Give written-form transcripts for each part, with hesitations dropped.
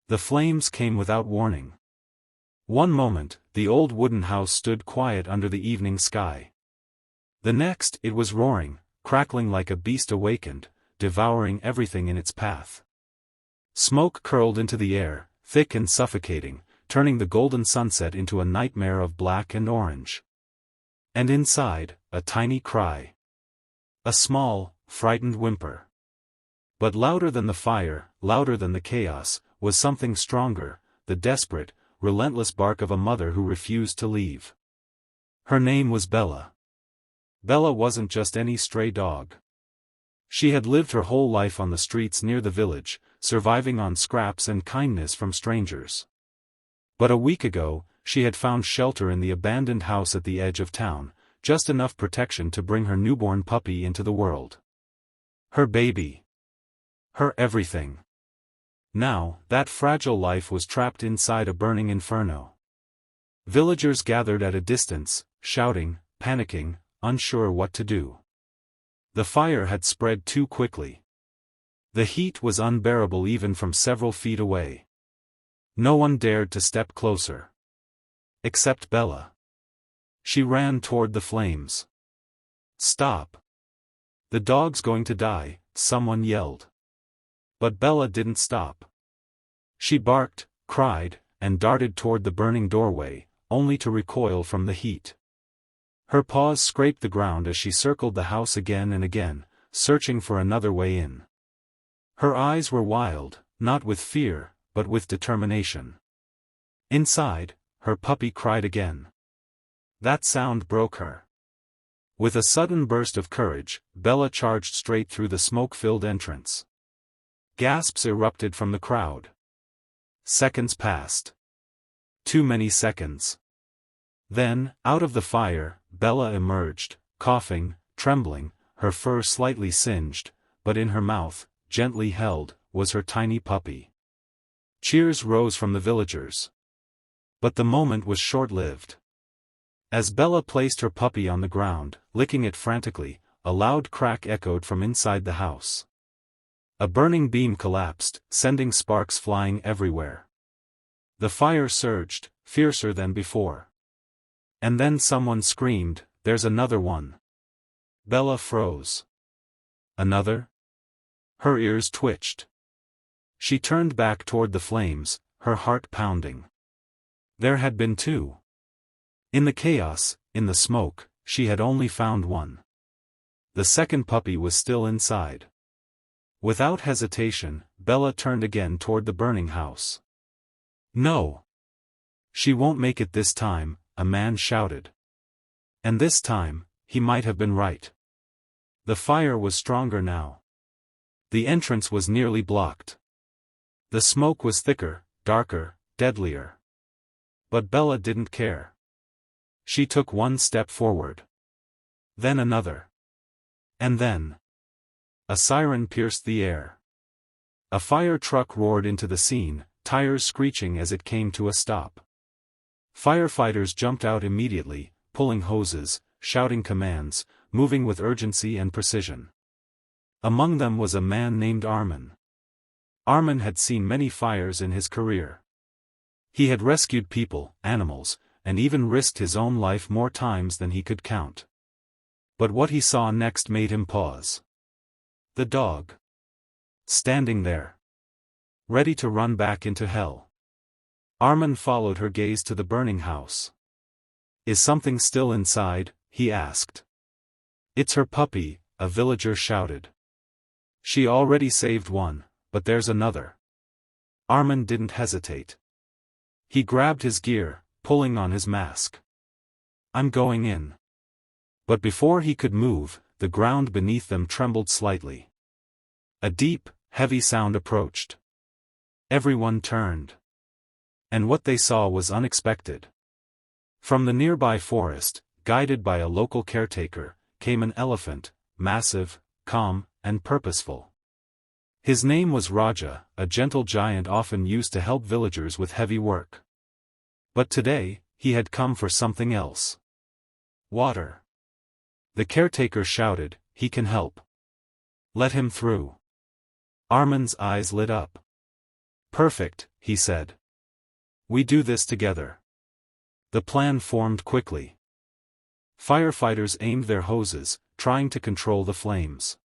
The flames came without warning. One moment, the old wooden house stood quiet under the evening sky. The next, it was roaring, crackling like a beast awakened, devouring everything in its path. Smoke curled into the air, thick and suffocating, turning the golden sunset into a nightmare of black and orange. And inside, a tiny cry. A small, frightened whimper. But louder than the fire, louder than the chaos, was something stronger, the desperate, relentless bark of a mother who refused to leave. Her name was Bella. Bella wasn't just any stray dog. She had lived her whole life on the streets near the village, surviving on scraps and kindness from strangers. But a week ago, she had found shelter in the abandoned house at the edge of town, just enough protection to bring her newborn puppy into the world. Her baby. Her everything. Now, that fragile life was trapped inside a burning inferno. Villagers gathered at a distance, shouting, panicking, unsure what to do. The fire had spread too quickly. The heat was unbearable even from several feet away. No one dared to step closer. Except Bella. She ran toward the flames. "Stop! The dog's going to die," someone yelled. But Bella didn't stop. She barked, cried, and darted toward the burning doorway, only to recoil from the heat. Her paws scraped the ground as she circled the house again and again, searching for another way in. Her eyes were wild, not with fear, but with determination. Inside, her puppy cried again. That sound broke her. With a sudden burst of courage, Bella charged straight through the smoke-filled entrance. Gasps erupted from the crowd. Seconds passed. Too many seconds. Then, out of the fire, Bella emerged, coughing, trembling, her fur slightly singed, but in her mouth, gently held, was her tiny puppy. Cheers rose from the villagers. But the moment was short-lived. As Bella placed her puppy on the ground, licking it frantically, a loud crack echoed from inside the house. A burning beam collapsed, sending sparks flying everywhere. The fire surged, fiercer than before. And then someone screamed, "There's another one." Bella froze. Another? Her ears twitched. She turned back toward the flames, her heart pounding. There had been two. In the chaos, in the smoke, she had only found one. The second puppy was still inside. Without hesitation, Bella turned again toward the burning house. "No! She won't make it this time," a man shouted. And this time, he might have been right. The fire was stronger now. The entrance was nearly blocked. The smoke was thicker, darker, deadlier. But Bella didn't care. She took one step forward. Then another. And then. A siren pierced the air. A fire truck roared into the scene, tires screeching as it came to a stop. Firefighters jumped out immediately, pulling hoses, shouting commands, moving with urgency and precision. Among them was a man named Armin. Armin had seen many fires in his career. He had rescued people, animals, and even risked his own life more times than he could count. But what he saw next made him pause. The dog. Standing there. Ready to run back into hell. Armin followed her gaze to the burning house. "Is something still inside?" he asked. "It's her puppy," a villager shouted. "She already saved one, but there's another." Armin didn't hesitate. He grabbed his gear, pulling on his mask. "I'm going in." But before he could move, the ground beneath them trembled slightly. A deep, heavy sound approached. Everyone turned. And what they saw was unexpected. From the nearby forest, guided by a local caretaker, came an elephant, massive, calm, and purposeful. His name was Raja, a gentle giant often used to help villagers with heavy work. But today, he had come for something else. Water. The caretaker shouted, "He can help. Let him through." Armin's eyes lit up. "Perfect," he said. We do this together. The plan formed quickly. Firefighters aimed their hoses, trying to control the flames.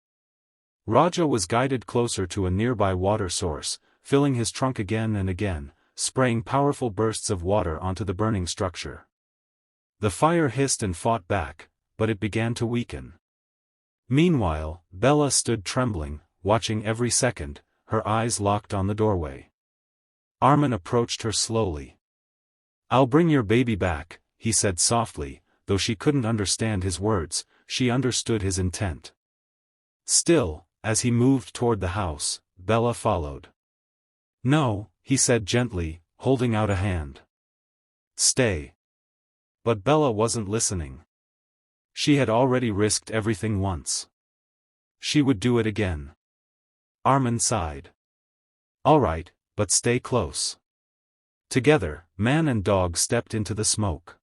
Raja was guided closer to a nearby water source, filling his trunk again and again, spraying powerful bursts of water onto the burning structure. The fire hissed and fought back, but it began to weaken. Meanwhile, Bella stood trembling, watching every second, her eyes locked on the doorway. Armin approached her slowly. I'll bring your baby back, he said softly, though she couldn't understand his words, she understood his intent. Still, as he moved toward the house, Bella followed. No, he said gently, holding out a hand. Stay. But Bella wasn't listening. She had already risked everything once. She would do it again. Armin sighed. All right, but stay close. Together, man and dog stepped into the smoke.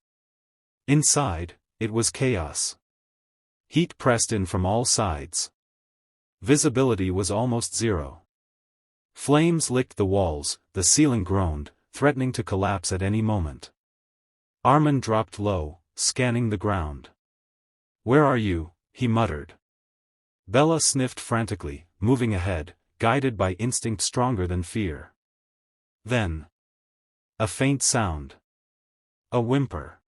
Inside, it was chaos. Heat pressed in from all sides. Visibility was almost zero. Flames licked the walls, the ceiling groaned, threatening to collapse at any moment. Armin dropped low, scanning the ground. Where are you? He muttered. Bella sniffed frantically, moving ahead, guided by instinct stronger than fear. Then, a faint sound. A whimper.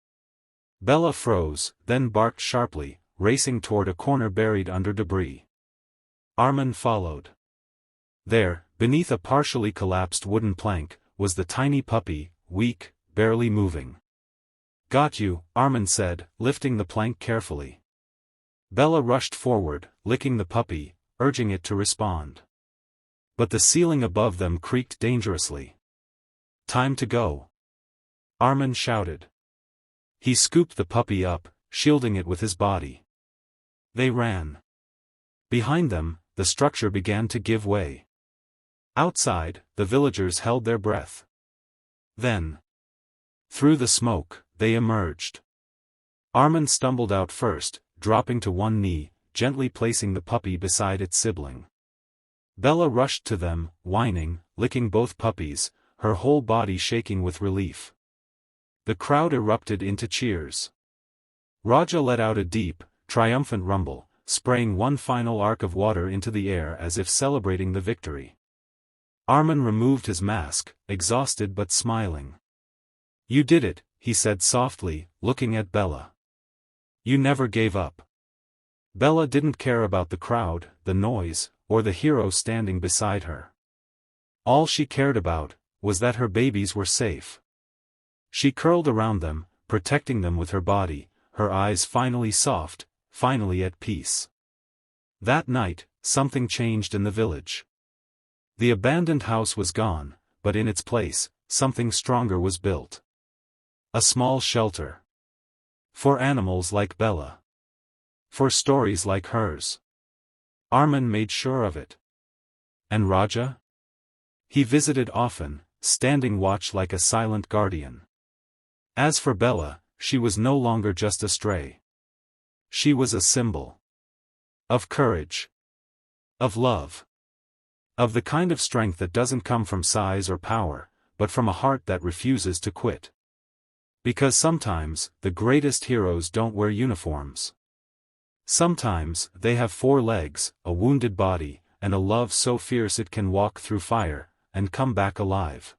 Bella froze, then barked sharply, racing toward a corner buried under debris. Armin followed. There, beneath a partially collapsed wooden plank, was the tiny puppy, weak, barely moving. Got you, Armin said, lifting the plank carefully. Bella rushed forward, licking the puppy, urging it to respond. But the ceiling above them creaked dangerously. Time to go. Armin shouted. He scooped the puppy up, shielding it with his body. They ran. Behind them, the structure began to give way. Outside, the villagers held their breath. Then, through the smoke, they emerged. Armin stumbled out first, dropping to one knee, gently placing the puppy beside its sibling. Bella rushed to them, whining, licking both puppies, her whole body shaking with relief. The crowd erupted into cheers. Raja let out a deep, triumphant rumble, spraying one final arc of water into the air as if celebrating the victory. Armin removed his mask, exhausted but smiling. You did it, he said softly, looking at Bella. You never gave up. Bella didn't care about the crowd, the noise, or the hero standing beside her. All she cared about was that her babies were safe. She curled around them, protecting them with her body, her eyes finally soft, finally at peace. That night, something changed in the village. The abandoned house was gone, but in its place, something stronger was built. A small shelter. For animals like Bella. For stories like hers. Armin made sure of it. And Raja? He visited often, standing watch like a silent guardian. As for Bella, she was no longer just a stray. She was a symbol. Of courage. Of love. Of the kind of strength that doesn't come from size or power, but from a heart that refuses to quit. Because sometimes, the greatest heroes don't wear uniforms. Sometimes, they have 4 legs, a wounded body, and a love so fierce it can walk through fire, and come back alive.